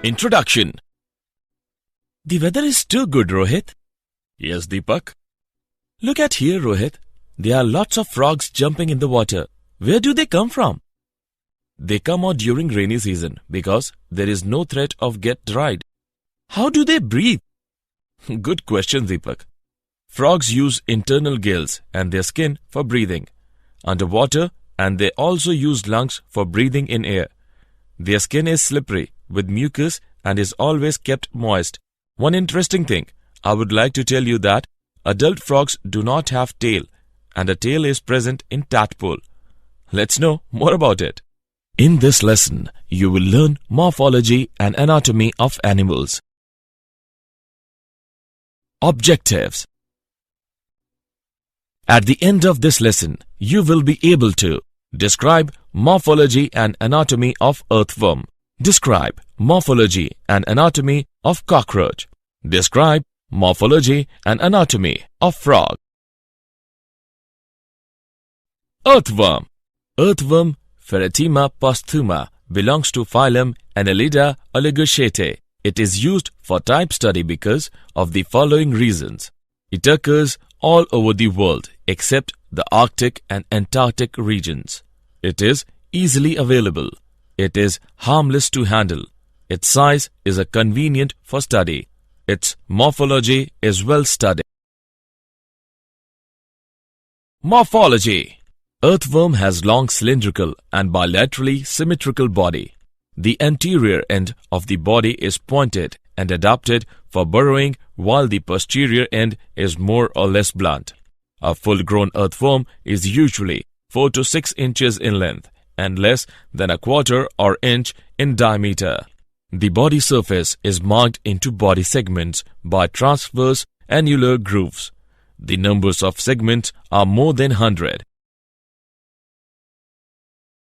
Introduction. The weather is too good, Rohit. Yes, Deepak. Look at here, Rohit. There are lots of frogs jumping in the water. Where do they come from? They come out during rainy season because there is no threat of get dried. How do they breathe? Good question, Deepak. Frogs use internal gills and their skin for breathing underwater, and they also use lungs for breathing in air. Their skin is slippery with mucus and is always kept moist. One interesting thing, I would like to tell you that adult frogs do not have tail, and a tail is present in tadpole. Let's know more about it. In this lesson, you will learn morphology and anatomy of animals. Objectives. At the end of this lesson, you will be able to describe morphology and anatomy of earthworm. Describe morphology and anatomy of cockroach. Describe morphology and anatomy of frog. Earthworm. Earthworm Pheretima posthuma belongs to phylum Annelida oligochaetae. It is used for type study because of the following reasons. It occurs all over the world except the Arctic and Antarctic regions. It is easily available. It is harmless to handle. Its size is convenient for study. Its morphology is well studied. Morphology. Earthworm has long cylindrical and bilaterally symmetrical body. The anterior end of the body is pointed and adapted for burrowing, while the posterior end is more or less blunt. A full-grown earthworm is usually 4 to 6 inches in length and less than a quarter or inch in diameter. The body surface is marked into body segments by transverse annular grooves. The numbers of segments are more than 100.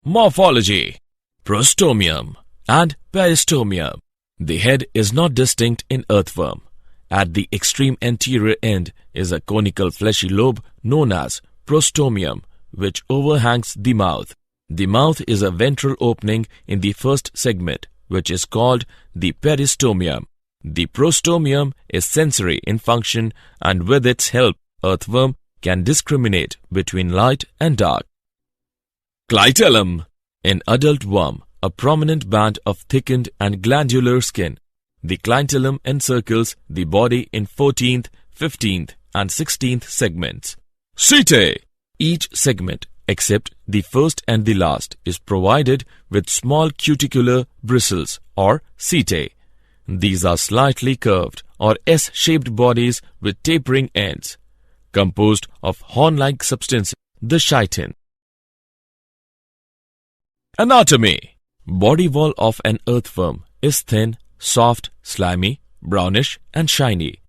Morphology. Prostomium and peristomium. The head is not distinct in earthworm. At the extreme anterior end is a conical fleshy lobe known as prostomium, which overhangs the mouth. The mouth is a ventral opening in the first segment, which is called the peristomium. The prostomium is sensory in function, and with its help, earthworm can discriminate between light and dark. Clitellum. In adult worm, a prominent band of thickened and glandular skin. The clitellum encircles the body in 14th, 15th and 16th segments. Setae. Each segment, except the first and the last, is provided with small cuticular bristles or setae. These are slightly curved or S-shaped bodies with tapering ends, composed of horn-like substance, the chitin. Anatomy. Body wall of an earthworm is thin, soft, slimy, brownish and shiny.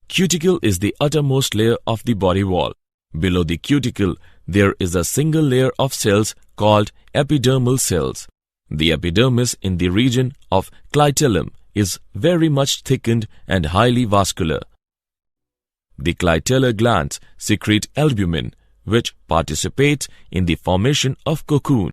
Cuticle is the uttermost layer of the body wall. Below the cuticle, there is a single layer of cells called epidermal cells. The epidermis in the region of clitellum is very much thickened and highly vascular. The clitellar glands secrete albumin, which participates in the formation of cocoon.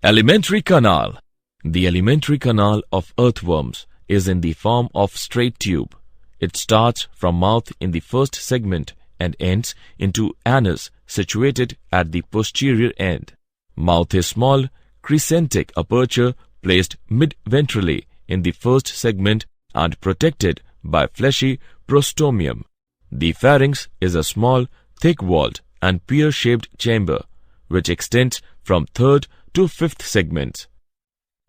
Alimentary canal. The alimentary canal of earthworms is in the form of straight tube. It starts from mouth in the first segment and ends into anus situated at the posterior end. Mouth is small, crescentic aperture placed mid-ventrally in the first segment and protected by fleshy prostomium. The pharynx is a small, thick-walled and pear-shaped chamber which extends from third to fifth segments.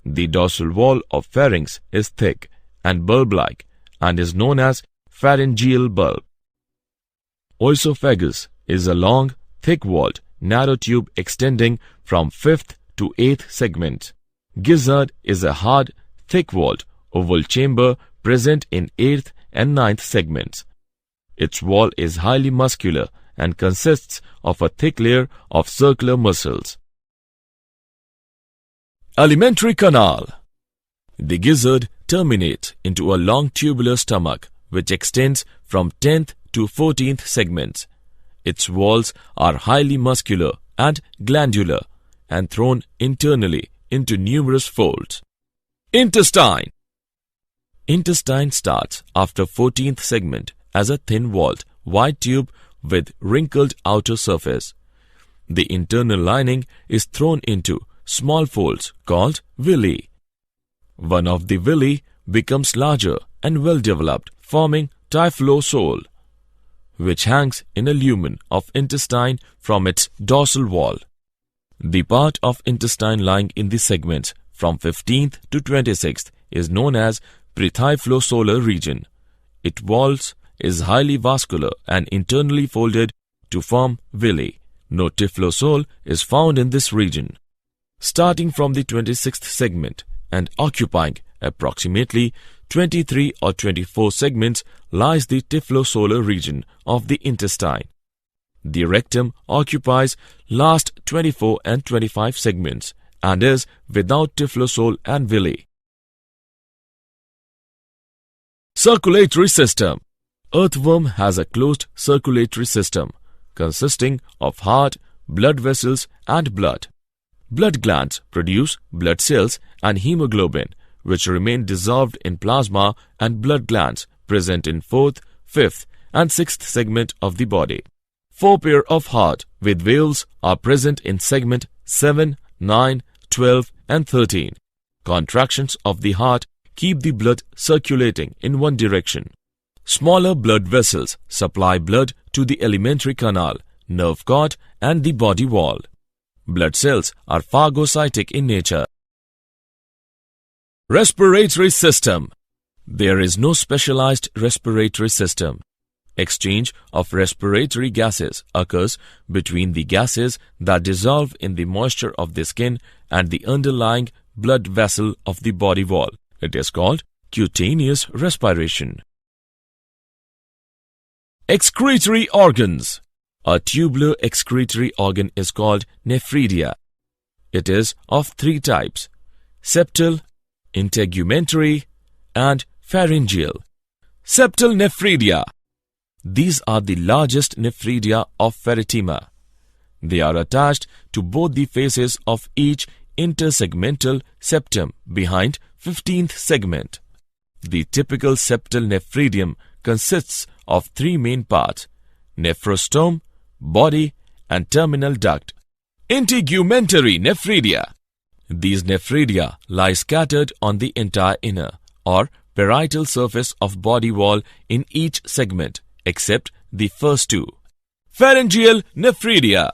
The dorsal wall of pharynx is thick and bulb-like and is known as pharyngeal bulb. Oesophagus is a long, thick-walled, narrow tube extending from fifth to eighth segment. Gizzard is a hard, thick-walled, oval chamber present in eighth and ninth segments. Its wall is highly muscular and consists of a thick layer of circular muscles. Alimentary canal. The gizzard terminates into a long tubular stomach which extends from 10th to 14th segments. Its walls are highly muscular and glandular and thrown internally into numerous folds. Intestine. Intestine starts after 14th segment as a thin-walled, white tube with wrinkled outer surface. The internal lining is thrown into small folds called villi. One of the villi becomes larger and well-developed, forming typhlosole, which hangs in a lumen of intestine from its dorsal wall. The part of intestine lying in the segments from 15th to 26th is known as pretyphlosolar region. Its walls is highly vascular and internally folded to form villi. No typhlosole is found in this region. Starting from the 26th segment and occupying approximately 23 or 24 segments lies the typhlosolar region of the intestine. The rectum occupies last 24 and 25 segments and is without typhlosole and villi. Circulatory system. Earthworm has a closed circulatory system consisting of heart, blood vessels and blood. Blood glands produce blood cells and hemoglobin, which remain dissolved in plasma, and blood glands present in 4th, 5th and 6th segment of the body. 4 pair of heart with valves are present in segment 7, 9, 12 and 13. Contractions of the heart keep the blood circulating in one direction. Smaller blood vessels supply blood to the alimentary canal, nerve cord and the body wall. Blood cells are phagocytic in nature. Respiratory system. There is no specialized respiratory system. Exchange of respiratory gases occurs between the gases that dissolve in the moisture of the skin and the underlying blood vessel of the body wall. It is called cutaneous respiration. Excretory organs. A tubular excretory organ is called nephridia. It is of 3 types: septal, integumentary and pharyngeal. Septal nephridia. These are the largest nephridia of pheretima. They are attached to both the faces of each intersegmental septum behind 15th segment. The typical septal nephridium consists of 3 main parts: nephrostome, body and terminal duct. Integumentary nephridia. These nephridia lie scattered on the entire inner or parietal surface of body wall in each segment except the first 2. Pharyngeal nephridia.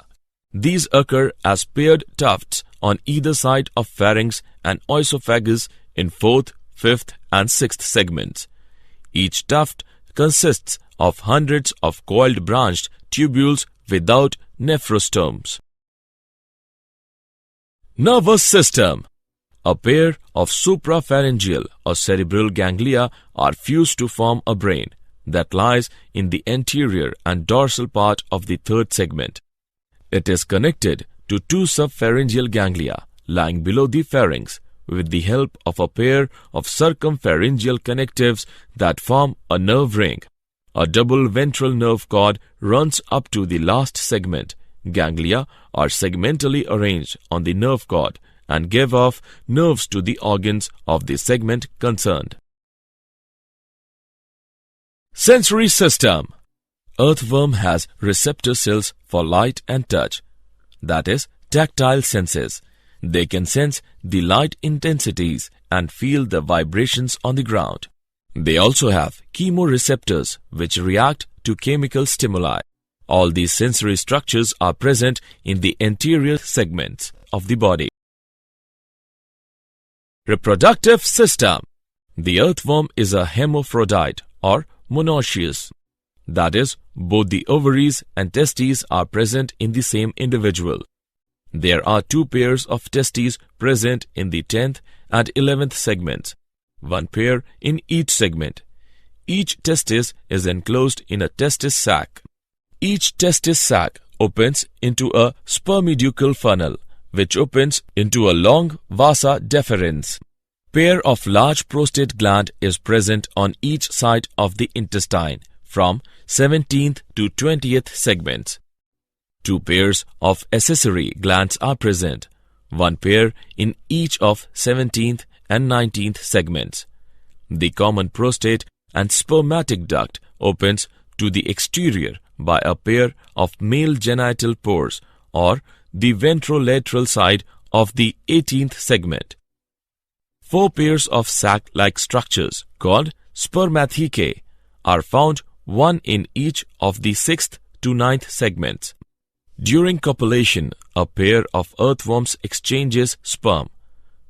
These occur as paired tufts on either side of pharynx and oesophagus in 4th, 5th and 6th segments. Each tuft consists of hundreds of coiled branched tubules without nephrostomes. Nervous system. A pair of suprapharyngeal or cerebral ganglia are fused to form a brain that lies in the anterior and dorsal part of the 3rd segment. It is connected to 2 subpharyngeal ganglia lying below the pharynx with the help of a pair of circumpharyngeal connectives that form a nerve ring. A double ventral nerve cord runs up to the last segment. Ganglia are segmentally arranged on the nerve cord and give off nerves to the organs of the segment concerned. Sensory system. Earthworm has receptor cells for light and touch, that is, tactile senses. They can sense the light intensities and feel the vibrations on the ground. They also have chemoreceptors which react to chemical stimuli. All these sensory structures are present in the anterior segments of the body. Reproductive system. The earthworm is a hermaphrodite or monoecious. That is, both the ovaries and testes are present in the same individual. There are 2 pairs of testes present in the 10th and 11th segments, 1 pair in each segment. Each testis is enclosed in a testis sac. Each testis sac opens into a spermiducal funnel, which opens into a long vasa deferens. Pair of large prostate gland is present on each side of the intestine from 17th to 20th segments. 2 pairs of accessory glands are present, one pair in each of 17th and 19th segments. The common prostate and spermatic duct opens to the exterior by a pair of male genital pores or the ventrolateral side of the 18th segment. 4 pairs of sac-like structures called spermathecae are found, one in each of the 6th to 9th segments. During copulation, a pair of earthworms exchanges sperm.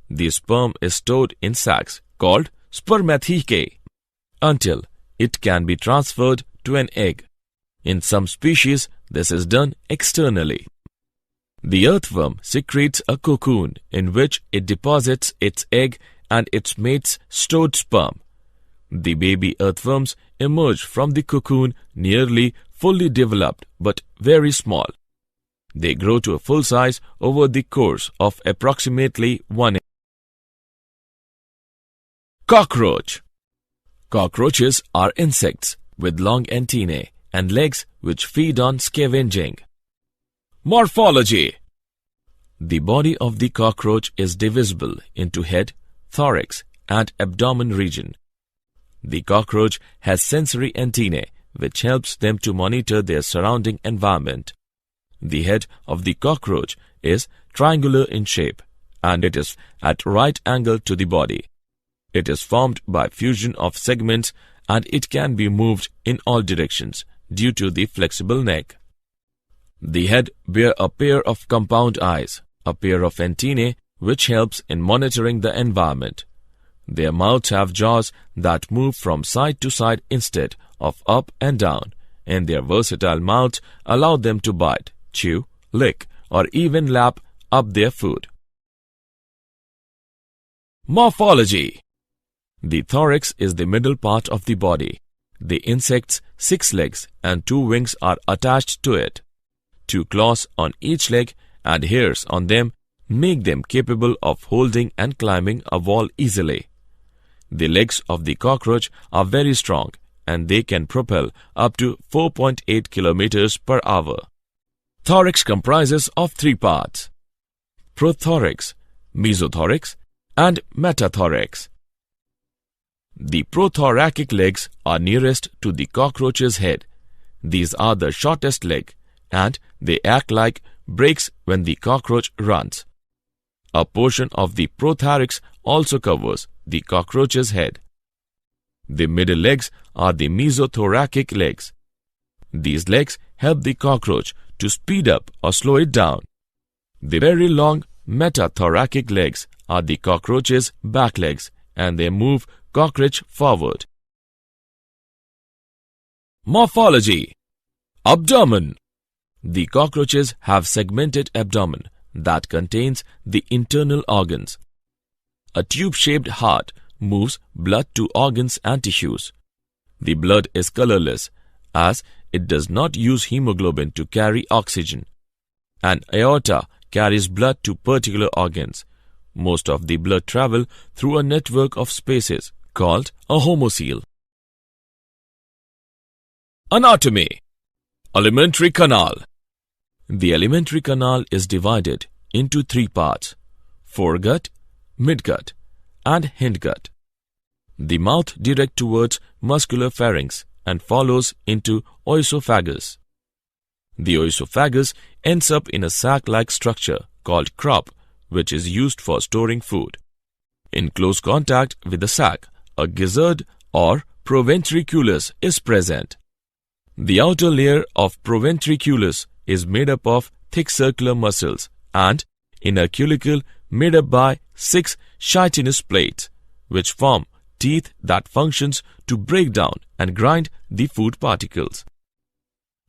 The sperm is stored in sacs called spermathecae until it can be transferred to an egg. In some species, this is done externally. The earthworm secretes a cocoon in which it deposits its egg and its mate's stored sperm. The baby earthworms emerge from the cocoon nearly fully developed but very small. They grow to a full size over the course of approximately 1 year. Cockroach. Cockroaches are insects with long antennae and legs which feed on scavenging. Morphology. The body of the cockroach is divisible into head, thorax, and abdomen region. The cockroach has sensory antennae which helps them to monitor their surrounding environment. The head of the cockroach is triangular in shape and it is at right angle to the body. It is formed by fusion of segments and it can be moved in all directions due to the flexible neck. The head bears a pair of compound eyes, a pair of antennae which helps in monitoring the environment. Their mouths have jaws that move from side to side instead of up and down, and their versatile mouths allow them to bite, chew, lick, or even lap up their food. Morphology. The thorax is the middle part of the body. The insect's 6 legs and 2 wings are attached to it. 2 claws on each leg and hairs on them make them capable of holding and climbing a wall easily. The legs of the cockroach are very strong and they can propel up to 4.8 kilometers per hour. Thorax comprises of 3 parts: prothorax, mesothorax, and metathorax. The prothoracic legs are nearest to the cockroach's head. These are the shortest leg and they act like brakes when the cockroach runs. A portion of the prothorax also covers the cockroach's head. The middle legs are the mesothoracic legs. These legs help the cockroach to speed up or slow it down. The very long metathoracic legs are the cockroach's back legs and they move cockroach forward. Morphology. Abdomen. The cockroaches have segmented abdomen that contains the internal organs. A tube-shaped heart moves blood to organs and tissues. The blood is colorless as it does not use hemoglobin to carry oxygen. An aorta carries blood to particular organs. Most of the blood travel through a network of spaces called a homocoel. Anatomy. Alimentary canal. The alimentary canal is divided into 3 parts: foregut, midgut, and hindgut. The mouth directs towards muscular pharynx and follows into oesophagus. The oesophagus ends up in a sac-like structure called crop, which is used for storing food. In close contact with the sac, a gizzard or proventriculus is present. The outer layer of proventriculus is made up of thick circular muscles and inner cuticle made up by 6 chitinous plates, which form teeth that functions to break down and grind the food particles.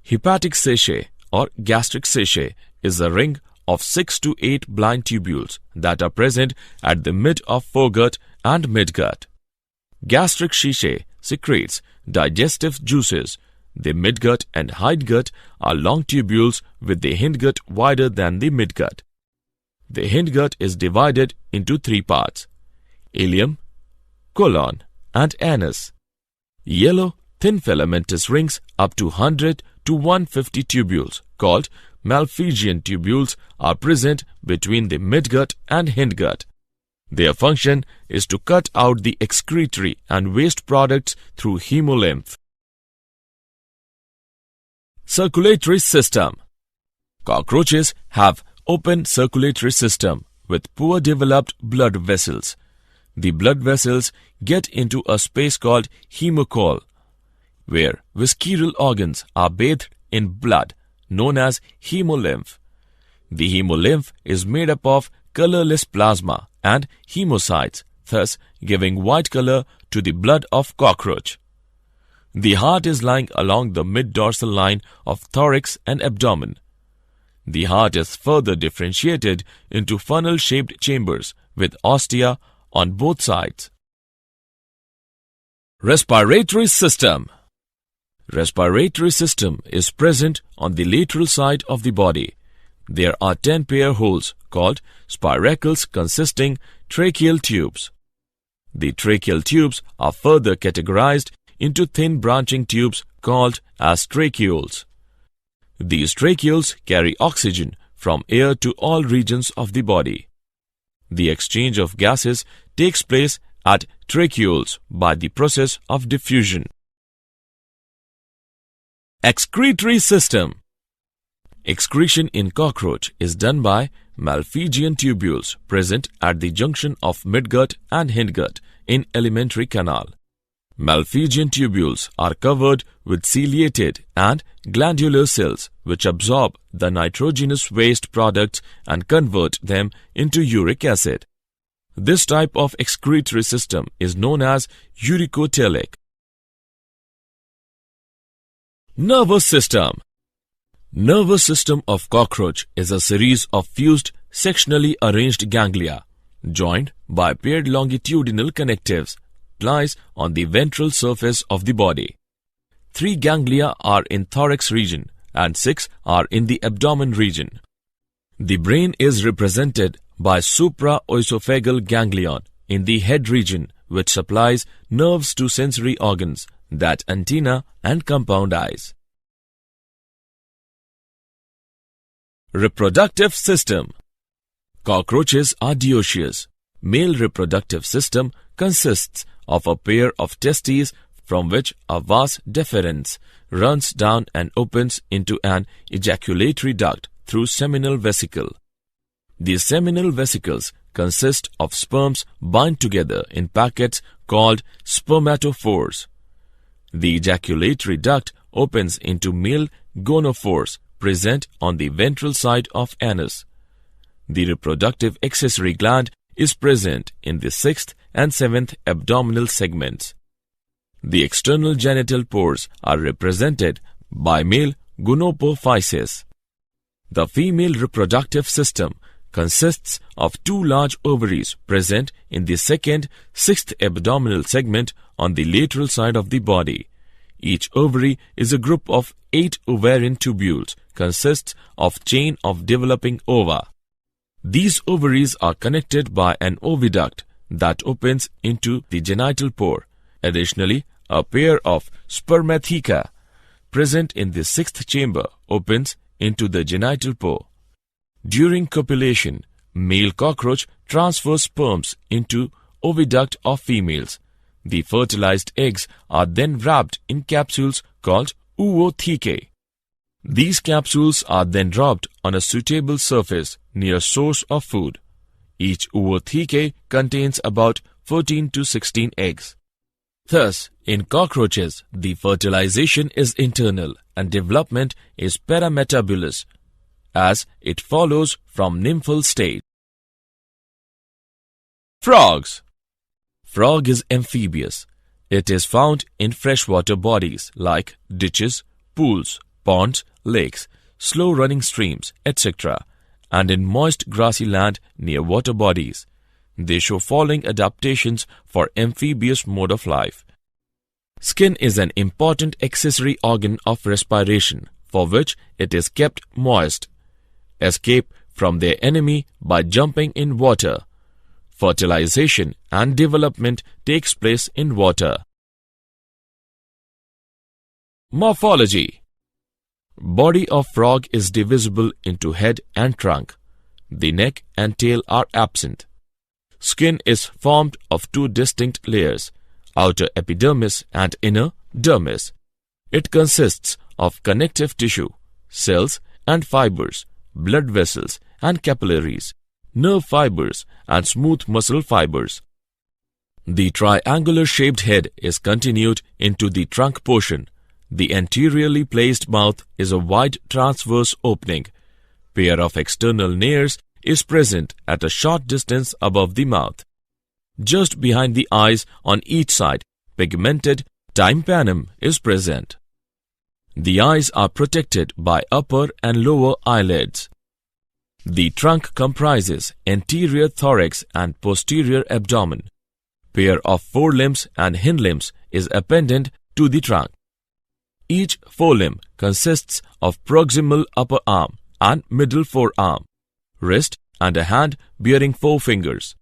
Hepatic sachet or gastric sachet is a ring of 6 to 8 blind tubules that are present at the mid of foregut and midgut. Gastric sachet secretes digestive juices. The midgut and hindgut are long tubules with the hindgut wider than the midgut. The hindgut is divided into 3 parts: ileum, colon, and anus. Yellow, thin filamentous rings up to 100 to 150 tubules called Malpighian tubules are present between the midgut and hindgut. Their function is to cut out the excretory and waste products through hemolymph. Circulatory system. Cockroaches have open circulatory system with poor developed blood vessels. The blood vessels get into a space called hemocoel, where visceral organs are bathed in blood, known as hemolymph. The hemolymph is made up of colorless plasma and hemocytes, thus giving white color to the blood of cockroach. The heart is lying along the mid-dorsal line of thorax and abdomen. The heart is further differentiated into funnel-shaped chambers with ostia on both sides. Respiratory system. Respiratory system is present on the lateral side of the body. There are 10 pair holes called spiracles consisting tracheal tubes. The tracheal tubes are further categorized into thin branching tubes called as tracheoles. These tracheoles carry oxygen from air to all regions of the body. The exchange of gases takes place at tracheoles by the process of diffusion. Excretory system. Excretion in cockroach is done by Malpighian tubules present at the junction of midgut and hindgut in alimentary canal. Malpighian tubules are covered with ciliated and glandular cells which absorb the nitrogenous waste products and convert them into uric acid. This type of excretory system is known as uricotelic. Nervous system. Nervous system of cockroach is a series of fused sectionally arranged ganglia joined by paired longitudinal connectives lies on the ventral surface of the body. 3 ganglia are in thorax region and 6 are in the abdomen region. The brain is represented by supraoesophageal ganglion in the head region which supplies nerves to sensory organs, that antenna and compound eyes. Reproductive system. Cockroaches are dioecious. Male reproductive system consists of a pair of testes from which a vas deferens runs down and opens into an ejaculatory duct through seminal vesicle. These seminal vesicles consist of sperms bound together in packets called spermatophores. The ejaculatory duct opens into male gonophores present on the ventral side of anus. The reproductive accessory gland is present in the 6th and 7th abdominal segments. The external genital pores are represented by male gonopophysis. The female reproductive system consists of 2 large ovaries present in the 2nd, 6th abdominal segment on the lateral side of the body. Each ovary is a group of 8 ovarian tubules, consists of chain of developing ova. These ovaries are connected by an oviduct that opens into the genital pore. Additionally, a pair of spermatheca present in the 6th chamber opens into the genital pore. During copulation, male cockroach transfers sperms into oviduct of females. The fertilized eggs are then wrapped in capsules called oothecae. These capsules are then dropped on a suitable surface near source of food. Each oothecae contains about 14 to 16 eggs. Thus, in cockroaches, the fertilization is internal and development is parametabolous, as it follows from nymphal state. Frogs. Frog is amphibious. It is found in freshwater bodies like ditches, pools, ponds, lakes, slow-running streams, etc., and in moist grassy land near water bodies. They show following adaptations for amphibious mode of life. Skin is an important accessory organ of respiration, for which it is kept moist. Escape from their enemy by jumping in water. Fertilization and development takes place in water. Morphology. Body of frog is divisible into head and trunk. The neck and tail are absent. Skin is formed of two distinct layers, outer epidermis and inner dermis. It consists of connective tissue, cells and fibers, blood vessels and capillaries, nerve fibers and smooth muscle fibers. The triangular-shaped head is continued into the trunk portion. The anteriorly placed mouth is a wide transverse opening. Pair of external nares is present at a short distance above the mouth. Just behind the eyes on each side, pigmented tympanum is present. The eyes are protected by upper and lower eyelids. The trunk comprises anterior thorax and posterior abdomen. Pair of forelimbs and hindlimbs is appended to the trunk. Each forelimb consists of proximal upper arm and middle forearm, wrist and a hand bearing 4 fingers.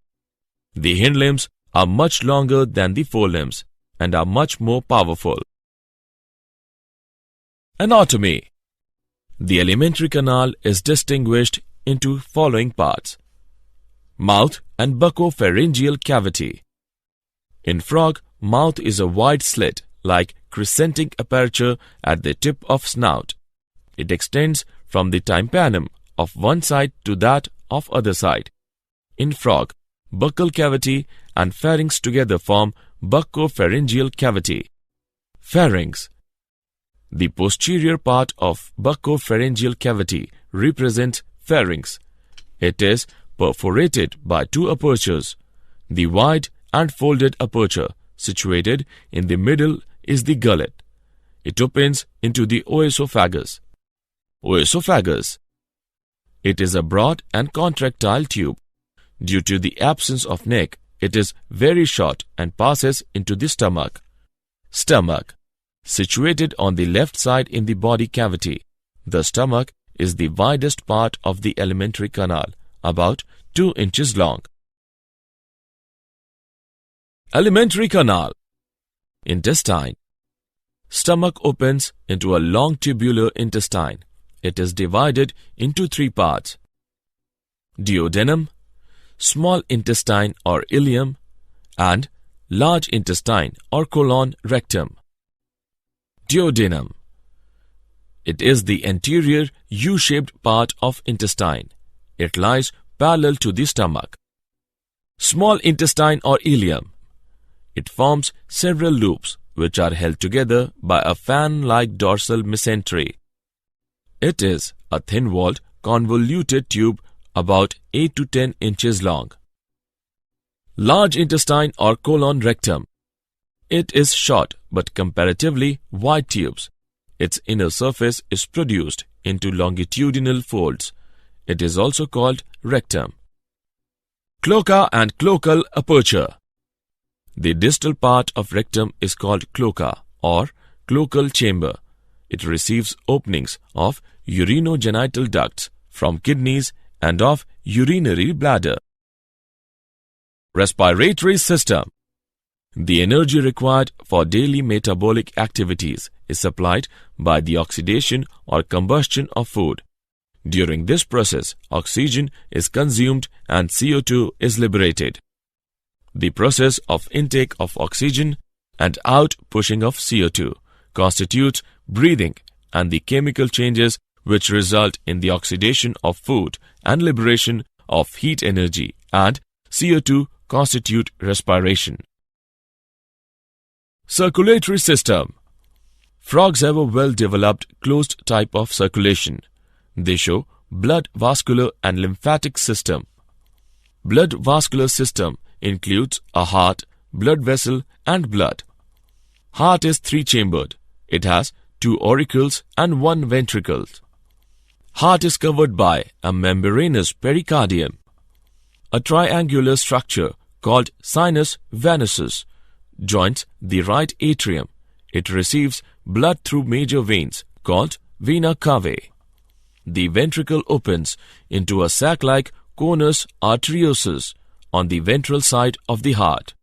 The hindlimbs are much longer than the forelimbs and are much more powerful. Anatomy. The alimentary canal is distinguished into following parts: mouth and buccopharyngeal cavity. In frog, mouth is a wide slit like crescentic aperture at the tip of snout. It extends from the tympanum of one side to that of other side. In frog, buccal cavity and pharynx together form buccopharyngeal cavity. Pharynx. The posterior part of buccopharyngeal cavity represents pharynx. It is perforated by 2 apertures. The wide and folded aperture situated in the middle is the gullet. It opens into the oesophagus. Oesophagus. It is a broad and contractile tube. Due to the absence of neck, it is very short and passes into the stomach. Stomach. Situated on the left side in the body cavity. The stomach is the widest part of the alimentary canal, about 2 inches long. Alimentary canal. Intestine. Stomach opens into a long tubular intestine. It is divided into 3 parts: duodenum, small intestine or ileum, and large intestine or colon rectum. Duodenum. It is the anterior U-shaped part of intestine. It lies parallel to the stomach. Small intestine or ileum. It forms several loops which are held together by a fan-like dorsal mesentery. It is a thin-walled, convoluted tube about 8 to 10 inches long. Large intestine or colon rectum. It is short but comparatively wide tubes. Its inner surface is produced into longitudinal folds. It is also called rectum. Cloaca and cloacal aperture. The distal part of rectum is called cloaca or cloacal chamber. It receives openings of urinogenital ducts from kidneys and of urinary bladder. Respiratory system. The energy required for daily metabolic activities is supplied by the oxidation or combustion of food. During this process, oxygen is consumed and CO2 is liberated. The process of intake of oxygen and out-pushing of CO2 constitutes breathing, and the chemical changes which result in the oxidation of food and liberation of heat energy and CO2 constitute respiration. Circulatory system. Frogs have a well-developed closed type of circulation. They show blood vascular and lymphatic system. Blood vascular system includes a heart, blood vessel and blood. Heart is 3-chambered. It has 2 auricles and 1 ventricle. Heart is covered by a membranous pericardium. A triangular structure called sinus venosus joins the right atrium. It receives blood through major veins called vena cava. The ventricle opens into a sac-like conus arteriosus on the ventral side of the heart.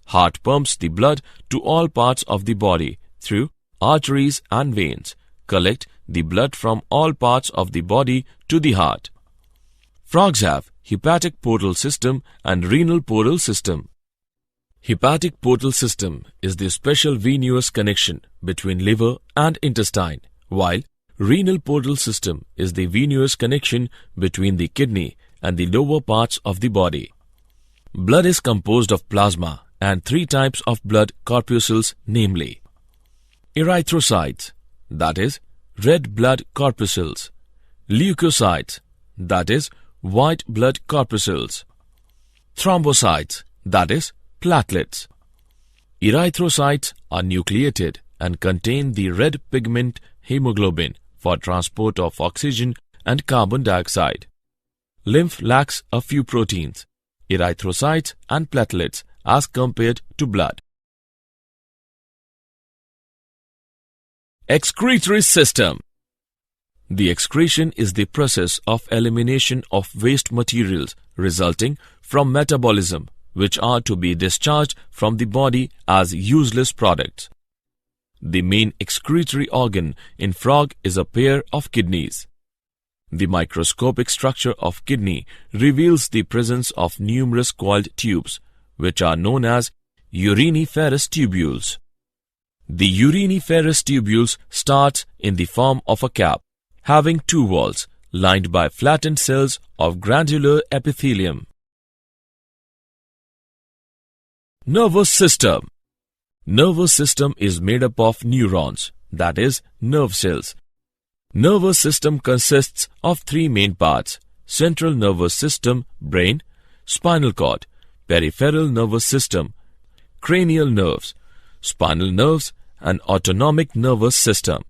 Heart pumps the blood to all parts of the body through arteries and veins, collect the blood from all parts of the body to the heart. Frogs have hepatic portal system and renal portal system. Hepatic portal system is the special venous connection between liver and intestine, while renal portal system is the venous connection between the kidney and the lower parts of the body. Blood is composed of plasma and three types of blood corpuscles, namely erythrocytes, that is, red blood corpuscles; leukocytes, that is, white blood corpuscles; thrombocytes, that is, platelets. Erythrocytes are nucleated and contain the red pigment hemoglobin for transport of oxygen and carbon dioxide. Lymph lacks a few proteins, erythrocytes and platelets as compared to blood. Excretory system. The excretion is the process of elimination of waste materials resulting from metabolism, which are to be discharged from the body as useless products. The main excretory organ in frog is a pair of kidneys. The microscopic structure of kidney reveals the presence of numerous coiled tubes, which are known as uriniferous tubules. The uriniferous tubules start in the form of a cap, having two walls lined by flattened cells of granular epithelium. Nervous system. Nervous system is made up of neurons, that is, nerve cells. Nervous system consists of three main parts: central nervous system, brain; spinal cord; peripheral nervous system, cranial nerves; spinal nerves; and autonomic nervous system.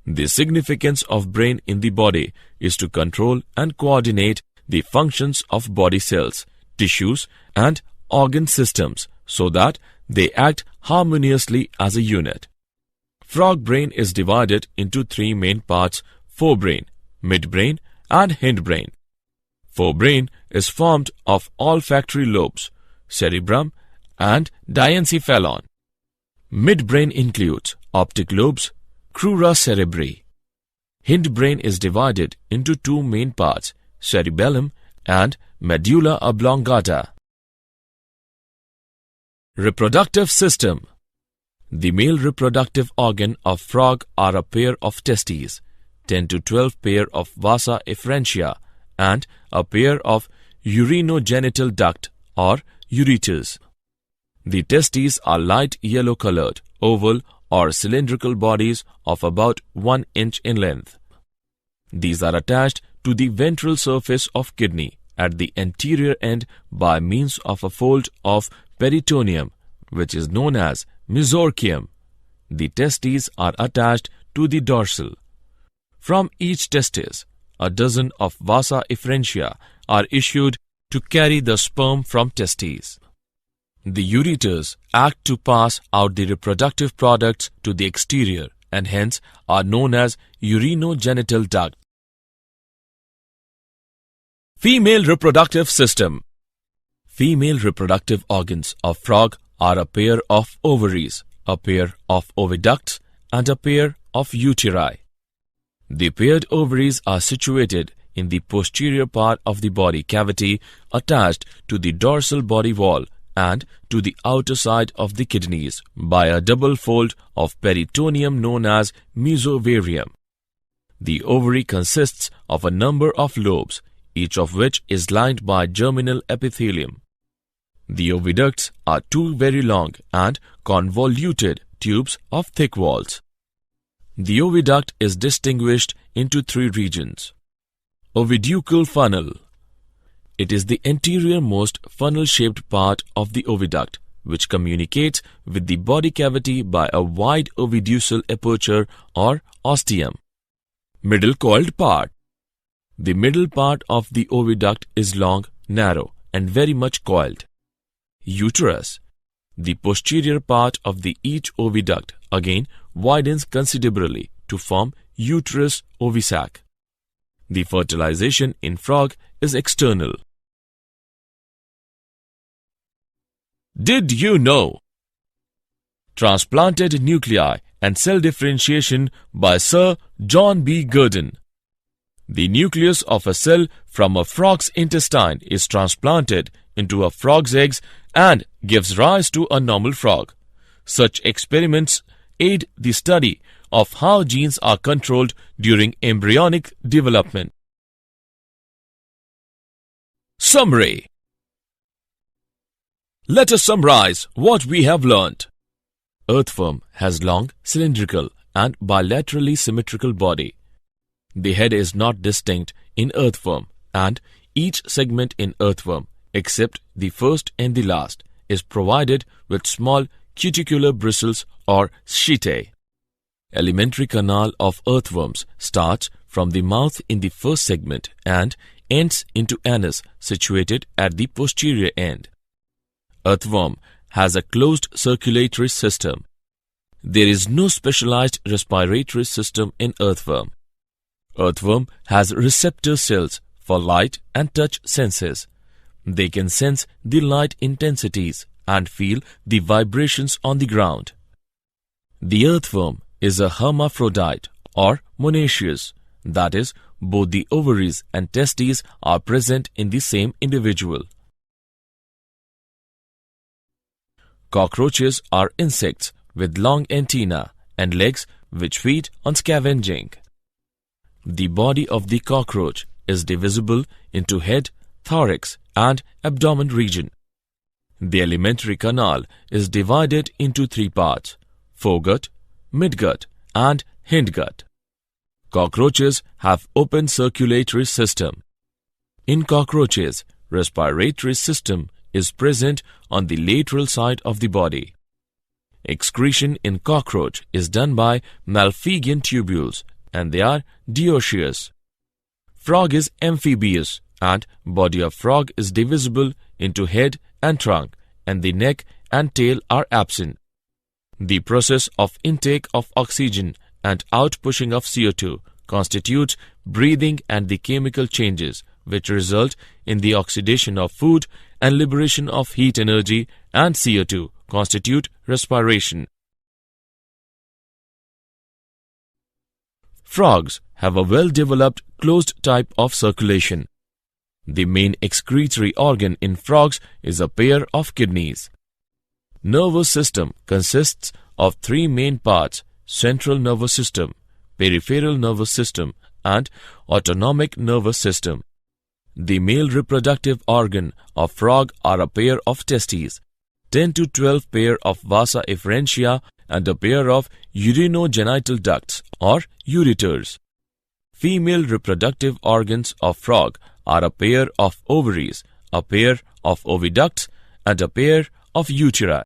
The significance of brain in the body is to control and coordinate the functions of body cells, tissues, and organ systems so that they act harmoniously as a unit. Frog brain is divided into three main parts: forebrain, midbrain, and hindbrain. Forebrain is formed of olfactory lobes, cerebrum, and diencephalon. Midbrain includes optic lobes, crura cerebri. Hindbrain is divided into two main parts: cerebellum and medulla oblongata. Reproductive system. The male reproductive organ of frog are a pair of testes, 10 to 12 pair of vasa efferentia, and a pair of urinogenital duct or ureters. The testes are light yellow-colored, oval or cylindrical bodies of about 1 inch in length. These are attached to the ventral surface of kidney at the anterior end by means of a fold of peritoneum, which is known as mesorchium. The testes are attached to the dorsal. From each testis, a dozen of vasa efferentia are issued to carry the sperm from testes. The ureters act to pass out the reproductive products to the exterior and hence are known as urinogenital duct. Female reproductive system. Female reproductive organs of frog are a pair of ovaries, a pair of oviducts, and a pair of uteri. The paired ovaries are situated in the posterior part of the body cavity attached to the dorsal body wall and to the outer side of the kidneys by a double fold of peritoneum known as mesovarium. The ovary consists of a number of lobes, each of which is lined by germinal epithelium. The oviducts are two very long and convoluted tubes of thick walls. The oviduct is distinguished into three regions. Oviducal funnel. It is the anterior-most funnel-shaped part of the oviduct, which communicates with the body cavity by a wide oviducal aperture or ostium. Middle coiled part. The middle part of the oviduct is long, narrow, and very much coiled. Uterus. The posterior part of the each oviduct again widens considerably to form uterus ovisac. The fertilization in frog is external. Did you know? Transplanted nuclei and cell differentiation by Sir John B. Gurdon. The nucleus of a cell from a frog's intestine is transplanted into a frog's eggs and gives rise to a normal frog. Such experiments aid the study of how genes are controlled during embryonic development. Summary. Let us summarize what we have learnt. Earthworm has long, cylindrical and bilaterally symmetrical body. The head is not distinct in earthworm, and each segment in earthworm, except the first and the last, is provided with small cuticular bristles or setae. Alimentary canal of earthworms starts from the mouth in the first segment and ends into anus situated at the posterior end. Earthworm has a closed circulatory system. There is no specialized respiratory system in earthworm. Earthworm has receptor cells for light and touch senses. They can sense the light intensities and feel the vibrations on the ground. The earthworm is a hermaphrodite or monoecious, that is, both the ovaries and testes are present in the same individual. Cockroaches are insects with long antennae and legs which feed on scavenging. The body of the cockroach is divisible into head, thorax and abdomen region. The alimentary canal is divided into three parts: foregut, midgut and hindgut. Cockroaches have open circulatory system. In cockroaches, respiratory system is present on the lateral side of the body. Excretion in cockroach is done by Malpighian tubules and they are dioecious. Frog is amphibious and body of frog is divisible into head and trunk, and the neck and tail are absent. The process of intake of oxygen and outpushing of CO2 constitutes breathing, and the chemical changes which result in the oxidation of food and liberation of heat energy and CO2 constitute respiration. Frogs have a well-developed closed type of circulation. The main excretory organ in frogs is a pair of kidneys. Nervous system consists of three main parts: central nervous system, peripheral nervous system, and autonomic nervous system. The male reproductive organ of frog are a pair of testes, 10 to 12 pair of vasa efferentia, and a pair of urinogenital ducts or ureters. Female reproductive organs of frog are a pair of ovaries, a pair of oviducts, and a pair of uteri.